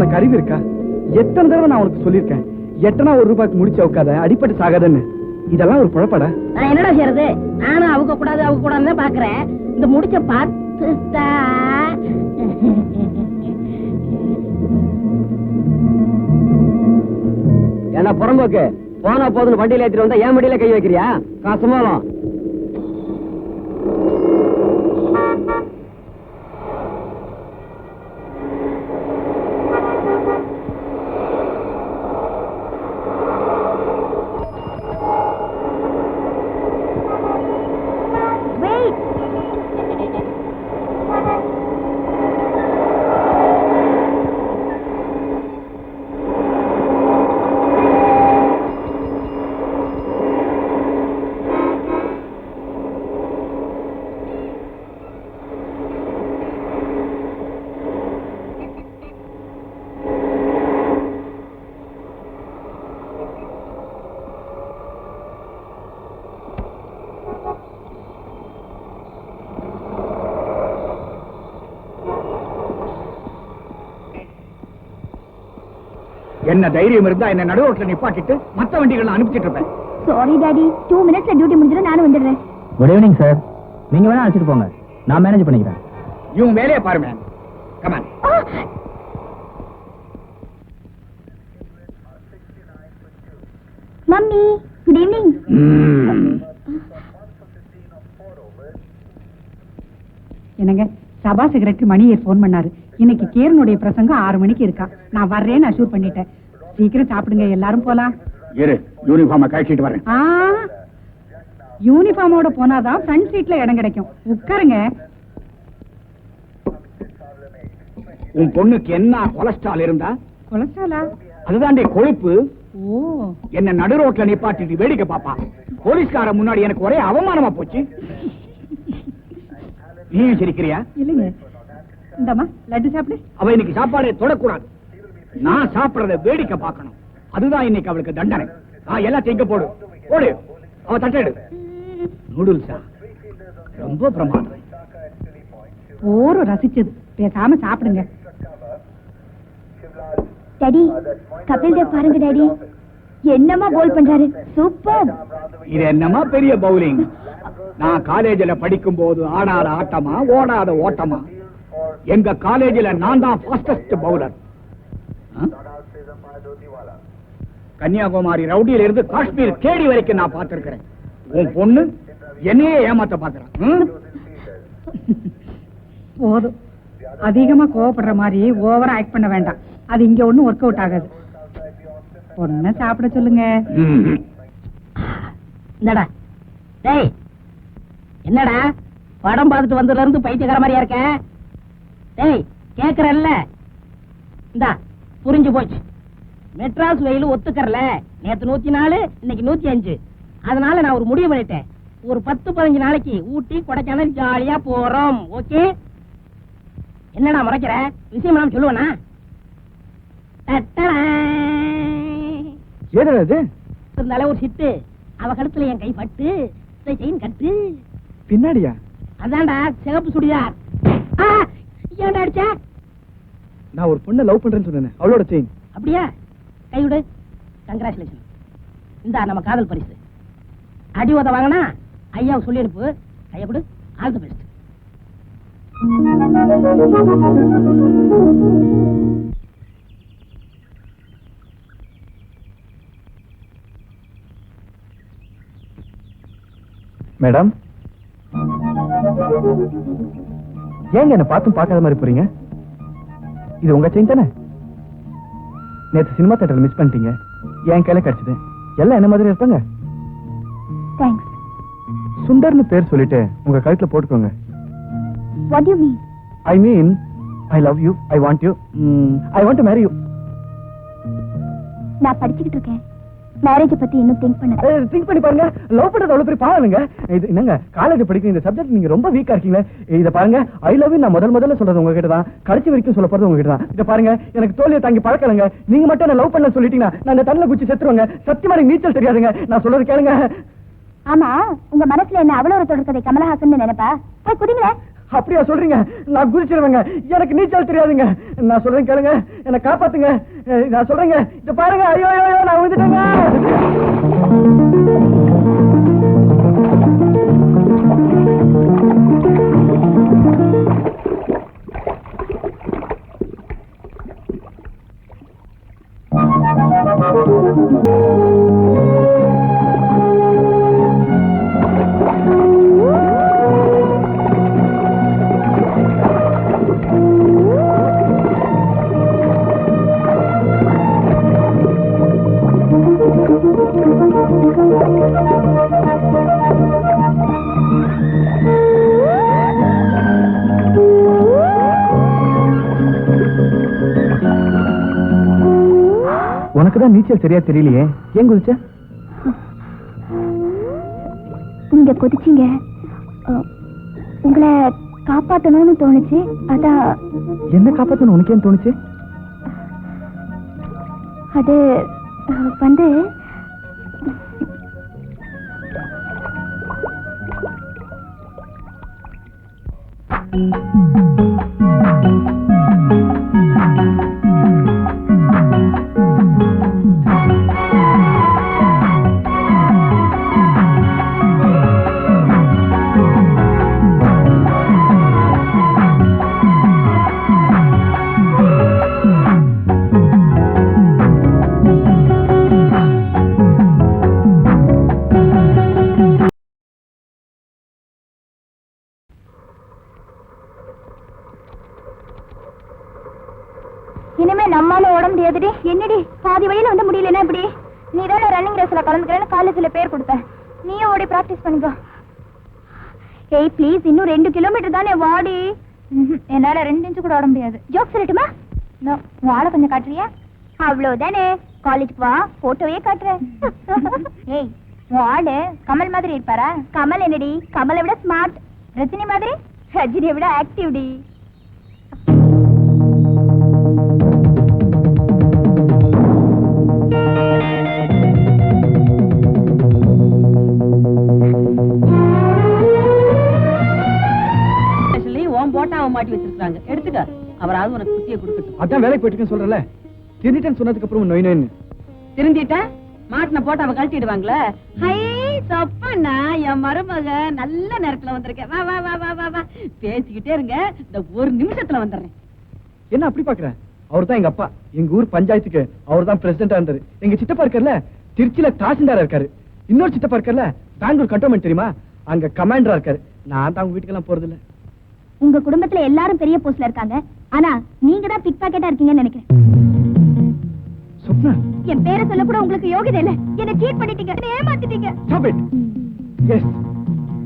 உனக்கு அறிவு இருக்கா? எத்தனை தடவை நான் உனக்கு சொல்லியிருக்கேன், எட்டனா ஒரு ரூபாய்க்கு முடிச்சு வைக்காத, அடிப்பட்டு சாகாதன்னு. இதெல்லாம் ஒரு குழப்பட. நான் என்னடா செய்யறது? நானும் அவங்க கூடாதுன்னு பாக்குறேன். இந்த முடிச்ச பார்த்துட்டா என்ன புறம்போக்கு? போனா போதுன்னு வண்டியில ஏற்றிட்டு வந்தா ஏன் மடியில கை வைக்கிறியா? காசுமாலும் என்ன தைரியம் இருந்தா என்ன நடுரோட்ல நிப்பாட்டிட்டு மத்த வண்டிகளை அனுப்பிச்சிட்டு இருப்பேன். சாரி டாடி, 2 மினிட்ஸ்ல டியூட்டி முடிஞ்சிடும், நானும் வந்துடுறேன். Good evening sir. நீங்க வேணா அழைச்சிட்டு போங்க, நான் மேனேஜ் பண்ணிக்கிறேன். இவன் வேலையை பாரு man. Come on. Mummy, good evening. என்னங்க, சபா செக்ரட்டரி மணியர் போன் பண்ணாரு. இன்னைக்கு கேரனுடைய பிரசங்கம் 6 மணிக்கு இருக்கா. நான் வர்றேன்னு அஷூர் பண்ணிட்டேன். சீக்கிரம் சாப்பிடுங்க, எல்லாரும் போலாம். இரு, யூனிஃபார்மை கழிச்சிட்டு வரேன். யூனிஃபார்மோட போனாதான் ஃப்ரண்ட் சீட்ல இடம் கிடைக்கும். உட்காருங்க. உன் பொண்ணுக்கு என்ன கொலஸ்ட்ரால் இருந்தா? கொலஸ்ட்ராலா? அதுதான்டே கொழுப்பு. ஓ, என்ன நடுரோட்ல நிப்பாட்டிட்டு வேடிக்கை பாப்பா. போலீஸ்கார முன்னாடி எனக்கு ஒரே அவமானமா போச்சு. நீயும் சிரிக்கிறியா? இல்லைங்க. இந்தம்மா லட்டு சாப்பிடு. அவ இன்னைக்கு சாப்பாடே தொடக்கூடாது. நான் சாப்பிடறத வேடிக்கை பார்க்கணும். அதுதான் இன்னைக்கு அவளுக்கு தண்டனை. எல்லாத்தையும் இங்க போடு போடு. அவ தட்டெடு. நூடுல்ஸா? ரொம்ப பிரமாதம். போரும் ரசிச்சது. பேசாம சாப்பிடுங்க. டாடி, கபில் தேவ் பாருங்க டாடி, என்னமா போல் பண்றாரு. சூப்பர். இது என்னமா பெரிய பவுலிங். நான் காலேஜ்ல படிக்கும் போது ஆடாத ஆட்டமா, ஓடாத ஓட்டமா. எங்க காலேஜ்ல நான் தான் ஃபாஸ்டஸ்ட் பவுலர். கன்னியாகுமரி ரவுடியில இருந்து காஷ்மீர் கேடி வரைக்கும் நான் பார்த்திருக்கிறேன். உன் பொண்ணு என்னையே ஏமாத்த பாக்குறான். போதும், அதிகமா கோவப்படுற மாதிரி ஓவரா ஆக்ட் பண்ண வேண்டாம். அது இங்க ஒண்ணும் ஒர்க் அவுட் ஆகாது. பொண்ண சாப்பிட சொல்லுங்க. என்னடா டேய், என்னடா படம் பார்த்துட்டு வந்ததுல இருந்து பைத்தியக்கார மாதிரியா இருக்க? டேய், கேக்குறல்ல? இந்தா புரிஞ்சு போச்சு. மெட்ராஸ் வெயில் ஒத்துக்கறல. நேத்து 104, இன்னைக்கு 105. அதனால நான் ஒரு முடிவு பண்ணிட்டேன். ஒரு 10-15 நாளைக்கு ஊட்டி கொடைக்கானல் ஜாலியா போறோம். ஓகே? என்னடா மறைக்கிற? விஷயம் நான் சொல்லுவேனா? இருந்தாலே ஒரு சிட்டு. அவ கழுத்துல என் கை பட்டு செயின் கட்டு. பின்னாடியா? அதான்டா சிகப்பு சுடிதார். ஏன்டா அடிச்ச? நான் ஒரு பொண்ணை லவ் பண்றேன்னு சொன்னேன், அவளோட செயின். அப்படியா? கை விடு. கங்க்ராச்சுலேஷன். இந்தா நம்ம காதல் பரிசு. அடி உத வாங்கினா ஐயாவை சொல்லி அனுப்பு. கையை கொடு. All the best. மேடம், ஏங்க என்ன பார்த்தும் பார்க்காத மாதிரி போறீங்க? இது உங்க செயின் தானே? நேற்று சினிமா தியேட்டர்ல மிஸ் பண்ணிட்டீங்க, என் கையில கிடைச்சது. எல்லாம் என்ன மாதிரி இருப்பாங்க. தேங்க்ஸ். சுந்தர்னு பேர் சொல்லிட்டு உங்க கழுத்துல போட்டுக்கோங்க. What do you mean? I mean, I love you, I want you, I want to marry you. நான் படிச்சுக்கிட்டு இருக்கேன். மேரேஜ் பத்தி இன்னும் திங்க் பண்ணி பாருங்க. லவ் பண்றது அவ்வளவு பெரிய பாவம் இல்லைங்க. இது என்னங்க, காலேஜ் படிக்கிற இந்த சப்ஜெக்ட் நீங்க ரொம்ப வீக்கா இருக்கீங்க. இத பாருங்க, ஐ லவ் யூ நான் முதல்ல சொல்றது உங்ககிட்ட தான், கடைசி வரைக்கும் சொல்ல போறது உங்ககிட்ட தான். இத பாருங்க, எனக்கு தோல்வியை தாங்கி பழக்கலங்க. நீங்க மட்டும் என்ன லவ் பண்ண சொல்லிட்டீங்கன்னா நான் இந்த தண்ணில குச்சி செத்துருவாங்க. சத்தியமா எனக்கு நீச்சல் தெரியாதுங்க. நான் சொல்றது கேளுங்க. ஆமா, உங்க மனசுல என்ன அவ்வளவு ஒரு தொடர்கதை கமலஹாசன் நினைப்பா? போய் குடிங்களே. அப்படியா சொல்றீங்க? நான் குதிச்சிருவேங்க. எனக்கு நீச்சல் தெரியாதுங்க. நான் சொல்றேன் கேளுங்க, என்ன காப்பாத்துங்க. நான் சொல்றேங்க, இத பாருங்க. ஐயோ ஐயோ, நான் விழுந்துட்டேங்க. உனக்குதான் நீச்சல் சரியா தெரியலையே, ஏன் குதிச்ச? நீங்க குதிச்சீங்க, உங்களை காப்பாத்தணும்னு தோணுச்சு. அதான். என்ன காப்பாத்தணும் உனக்கு ஏன் தோணுச்சு? அது வந்து இனிமே நம்மால ஓட முடியாதுடி. என்னடி பாதி வழியில வந்து முடியலன்னா இப்படி? நீ தானே ரன்னிங் ரேஸ்ல கலந்துக்கிறேன்னு காலேஜ்ல பேர் கொடுத்த. நீயும் ஓடி பிராக்டிஸ் பண்ணிக்கோ. ஏய் ப்ளீஸ், இன்னும் 2 கிலோமீட்டர் தானே, வாடி. என்னால 2 இன்ச்சு கூட ஓட முடியாது. ஜோக் சொல்லட்டுமா? நோ, வாழ கொஞ்சம் காட்டுறியா? அவ்வளவுதானே, காலேஜுக்கு வா, போட்டோவே காட்டுறேன். ஏய் வாடு கமல் மாதிரி இருப்பாரா? கமல் என்னடி, கமலை விட ஸ்மார்ட். ரஜினி மாதிரி? ரஜினியை விட ஆக்டிவ் டி. மாட்டி வச்சிருக்காங்க, எடுத்துக்க. அவராவது உனக்கு குத்தியை கொடுக்கட்டும். அதான் வேலைக்கு போயிட்டு சொல்றல, திருந்திட்டேன்னு சொன்னதுக்கு அப்புறம் நோய் நோயின்னு திருந்திட்டேன். மாட்டின போட்டு அவ கழட்டிடுவாங்களே. ஹை சப்பண்ணா, என் மருமக நல்ல நேரத்துல வந்திருக்கேன். வா வா வா வா வா வா, பேசிக்கிட்டே இருங்க, இந்த 1 நிமிஷத்துல வந்துடுறேன். என்ன அப்படி பாக்குற? அவர் தான் எங்க அப்பா. எங்க ஊர் பஞ்சாயத்துக்கு அவர் தான் பிரசிடண்டா இருந்தாரு. எங்க சித்தப்பா இருக்கார்ல, திருச்சியில தாசில்தாரா இருக்காரு. இன்னொரு சித்தப்பா இருக்கார்ல, பெங்களூர் கண்டோன்மெண்ட் தெரியுமா, அங்க கமாண்டரா இருக்காரு. நான் தான் உங்க வீட்டுக்கெல்லாம் போறது இல்ல. உங்க குடும்பத்துல எல்லாரும் பெரிய போஸ்ட்ல இருக்காங்க, ஆனா நீங்க தான் பிக் பாக்கெட்டா இருக்கீங்கன்னு நினைக்கிறேன். சொப்னா, என் பேரை சொல்ல கூட உங்களுக்கு யோகிதை இல்ல. என்ன சீட் பண்ணிட்டீங்க, என்ன ஏமாத்திட்டீங்க. Stop it. Yes,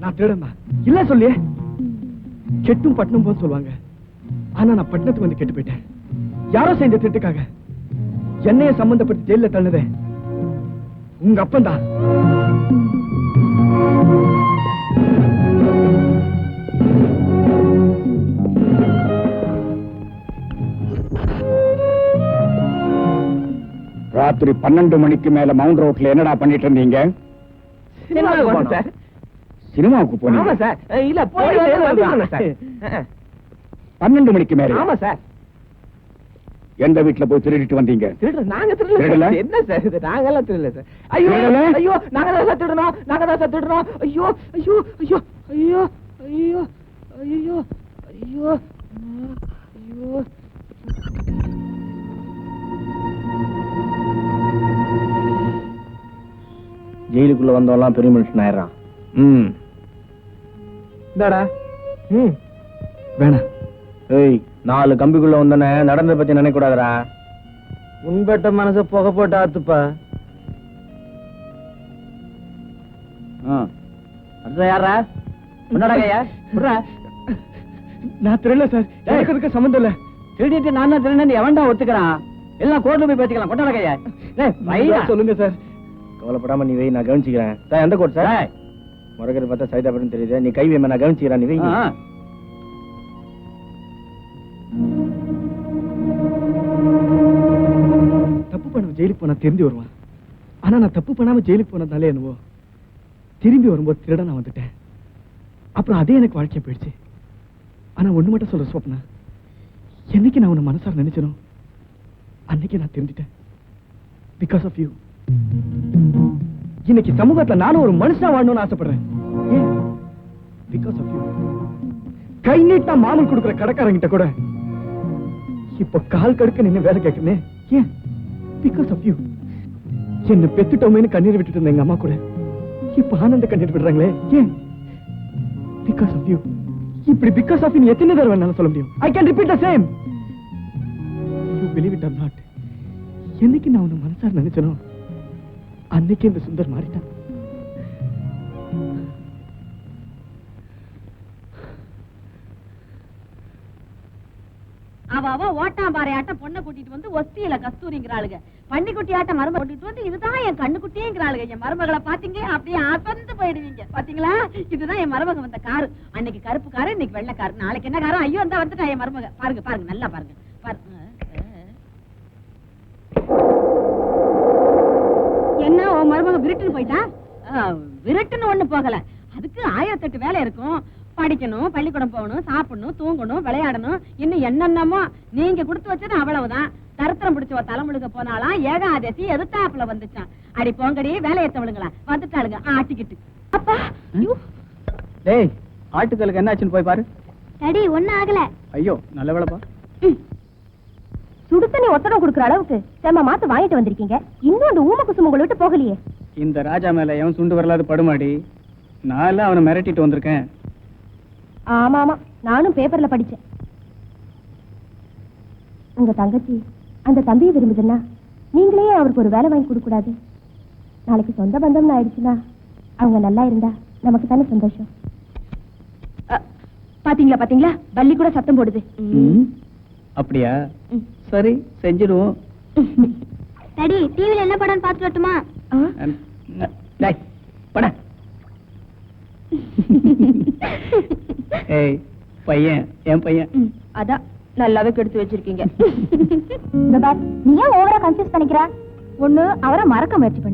நான் திருடமா இல்ல சொல்லியே. கெட்டும் பட்டணம் போது சொல்லுவாங்க, ஆனா நான் பட்டணத்துக்கு வந்து கெட்டு போயிட்டேன். யாரோ செஞ்ச திருட்டுக்காக என்னைய சம்பந்தப்பட்டு ஜெயில தள்ளுதே உங்க அப்பந்தான். ராத்திரி 12 மணிக்கு மேல மவுண்ட் ரோட்ல என்னடா பண்ணிட்டு இருந்தீங்க? சினிமாவுக்கு போனீங்க? சார், இல்ல போய் 12 மணிக்கு மேல? ஆமா சார். எந்த வீட்டுல போய் திருடிட்டு வந்தீங்க? நாங்க திருடல? என்ன சார் இது? நாங்கெல்லாம் திருடல சார். ஐயோ ஐயோ, நாங்க தான் சார் திருடணும், நாங்க தான் சார் திருடணும். ஐயோ ஐயோ ஐயோ ஐயோ ஐயோ ஐயோ ஐயோ ஐயோ. ஜெயிலுக்குள்ள வந்தவெல்லாம் பெரிய மனுஷன் ஆயிடுறான். இந்தாடா. வேணாம். ஏய், 4 கம்பிக்குள்ள வந்தனே நடந்த பத்தி நினைக்க கூடாதுடா. உன்பட்ட மனச புகை போட்டு ஆத்துப்பா. அது யாரா? என்னடா நான் திருடல சார், எனக்கு சம்பந்தம் இல்ல. திருடிட்டு நான் தான் திருடன்னு எவன்டா ஒத்துக்கிறான்? எல்லாம் கோர்ட்ல போய் பேசிக்கலாம். கொண்டாட கையா சொல்லுங்க சார். கவலைப்படாம நீ வை, நான் கவனிச்சுக்கிறேன். எந்த கோர்ட் சார்? முறைக்கிறது பார்த்தா சைதாபுரம் தெரியுது. நீ கை வைமா, நான் கவனிச்சுக்கிறேன். நீ வை. தப்பு பண்ண ஜெயிலுக்கு போனா திரும்பி வருவான். ஆனா நான் தப்பு பண்ணாம ஜெயிலுக்கு போனதாலே என்னவோ திரும்பி வரும்போது திருட நான் வந்துட்டேன். அப்புறம் அதே எனக்கு வாழ்க்கை போயிடுச்சு. ஆனா ஒண்ணு மட்டும் சொல்ற ஸ்வப்னா, என்னைக்கு நான் உன்னை மனசார நினைச்சனோ அன்னைக்கு நான் தெரிஞ்சிட்டேன். பிகாஸ் ஆஃப் யூ இன்னைக்கு சமூகத்துல நானும் ஒரு மனுஷனா வாழணும்னு ஆசைப்படுறேன். ஏன்? Because of you. கை நீட்டா மாமன் கொடுக்குற கடைக்காரங்கிட்ட கூட இப்ப கால் கடுக்க நின்னு வேலை கேட்கிறேன். ஏன்? Because of you. என்ன பெத்துட்டோமேனு கண்ணீர் விட்டுட்டு இருந்த எங்க அம்மா கூட இப்ப ஆனந்த கண்ணீர் விடுறாங்களே. ஏன்? Because of you. இப்படி பிகாஸ் ஆஃப் யூ எத்தனை தடவை வேணாலும் சொல்ல முடியும். I can repeat the same. You believe it or not. என்னைக்கு நான் உன்னை மனசார நினைச்சனோ அன்னைக்கு இந்த சுந்தர் மாறிட்டான். அவ ஓட்டாம்பாறை ஆட்டம் பொண்ணை கூட்டிட்டு வந்து ஒஸ்தியில கஸ்தூரிங்கிறாளுங்க, பன்னிக்குட்டி ஆட்டம் மருமக கூட்டிட்டு வந்து இதுதான் என் கண்ணுக்குட்டிங்கிறாளுங்க. என் மருமகளை பாத்தீங்க அப்படியே அசந்து போயிடுவீங்க. பாத்தீங்களா, இதுதான் என் மருமக வந்த காரு. அன்னைக்கு கருப்பு காரு, இன்னைக்கு வெள்ளை காரு, நாளைக்கு என்ன காரம்? ஐயோ அந்த வந்துட்டா என் மருமக. பாருங்க பாருங்க, நல்லா பாருங்க பாருங்க. என்ன உன் மருமக விருட்டுன்னு போயிட்டா? விருட்டுன்னு ஒண்ணு போகல, அதுக்கு 1008 வேலை இருக்கும். படிக்கணும், பள்ளிக்கூடம் போகணும், சாப்பிடணும், தூங்கணும், விளையாடணும், இன்னும் என்னென்னமோ. நீங்க கொடுத்து வச்சது அவ்வளவுதான். தருத்திரம் பிடிச்ச தலைமுழுக்க போனாலாம் ஏகாதசி எதிர்த்தாப்புல வந்துச்சான். அடி போங்கடி வேலையத்தவளுங்களா வந்துட்டாளுங்க ஆட்டிக்கிட்டு. அப்பா டேய், ஆட்டுக்களுக்கு என்ன ஆச்சுன்னு போய் பாரு. டாடி ஒண்ணும் ஆகல. ஐயோ நல்ல வேலைப்பா. சுடு தண்ணி ஒத்தடம் கொடுக்குற அளவுக்கு செம்ம மாத்து வாங்கிட்டு வந்திருக்கீங்க. இன்னும் அந்த ஊம குசும உங்களை விட்டு போகலையே. இந்த ராஜா மேல எவன் சுண்டு வரலாது படுமாடி. நான் அவனை மிரட்டிட்டு வந்திருக்கேன். ஆமா ஆமா, நானும் பேப்பர்ல படிச்சேன். உங்க தங்கச்சி அந்த தம்பியை விரும்புதுன்னா நீங்களே அவருக்கு ஒரு வேலை வாங்கி கொடுக்க கூடாது? நாளைக்கு சொந்த பந்தம்னு ஆயிடுச்சுன்னா அவங்க நல்லா இருந்தா நமக்கு தானே சந்தோஷம். பாத்தீங்களா பாத்தீங்களா, பல்லி கூட சத்தம் போடுது. அப்படியா? சரி செஞ்சிடுவோம். டாடி டிவில என்ன படம் பார்த்துட்டு வரட்டுமா? டேய் பட. ஏய் பையன், என் பையன். அதான் நல்லாவே கெடுத்து வச்சிருக்கீங்க. நீ ஏன் ஓவரா கன்ஃபியூஸ் பண்ணிக்கிற? ஒண்ணு அவரை மறக்க முயற்சி பண்ணு.